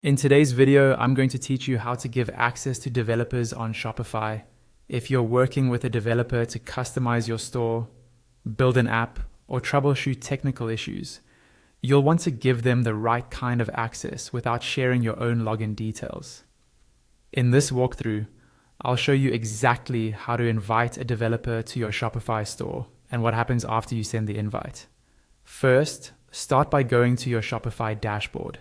In today's video, I'm going to teach you how to give access to developers on Shopify. If you're working with a developer to customize your store, build an app, or troubleshoot technical issues, you'll want to give them the right kind of access without sharing your own login details. In this walkthrough, I'll show you exactly how to invite a developer to your Shopify store and what happens after you send the invite. First, start by going to your Shopify dashboard.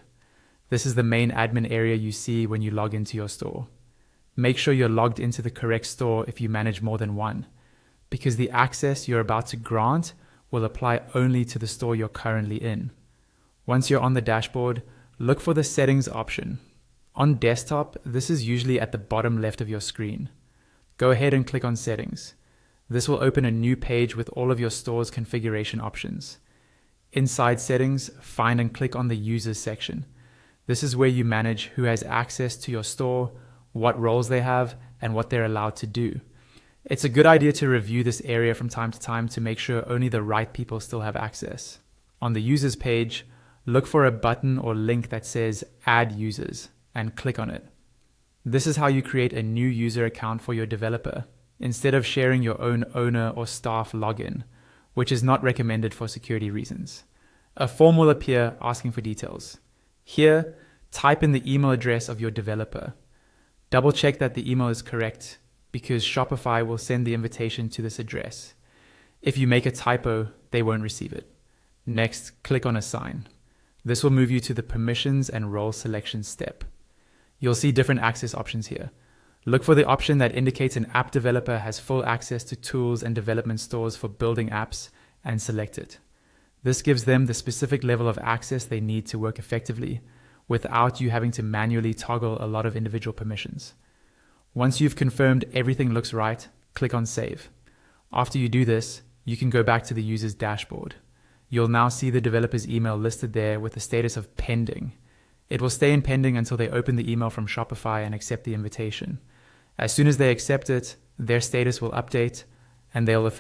This is the main admin area you see when you log into your store. Make sure you're logged into the correct store if you manage more than one, because the access you're about to grant will apply only to the store you're currently in. Once you're on the dashboard, look for the settings option. On desktop, this is usually at the bottom left of your screen. Go ahead and click on settings. This will open a new page with all of your store's configuration options. Inside settings, find and click on the users section. This is where you manage who has access to your store, what roles they have, and what they're allowed to do. It's a good idea to review this area from time to time to make sure only the right people still have access. On the users page, look for a button or link that says Add Users and click on it. This is how you create a new user account for your developer, instead of sharing your own owner or staff login, which is not recommended for security reasons. A form will appear asking for details. Here, type in the email address of your developer. Double check that the email is correct, because Shopify will send the invitation to this address. If you make a typo, they won't receive it. Next, click on Assign. This will move you to the permissions and role selection step. You'll see different access options here. Look for the option that indicates an app developer has full access to tools and development stores for building apps, and select it. This gives them the specific level of access they need to work effectively, without you having to manually toggle a lot of individual permissions. Once you've confirmed everything looks right, click on Save. After you do this, you can go back to the user's dashboard. You'll now see the developer's email listed there with the status of pending. It will stay in pending until they open the email from Shopify and accept the invitation. As soon as they accept it, their status will update and they'll officially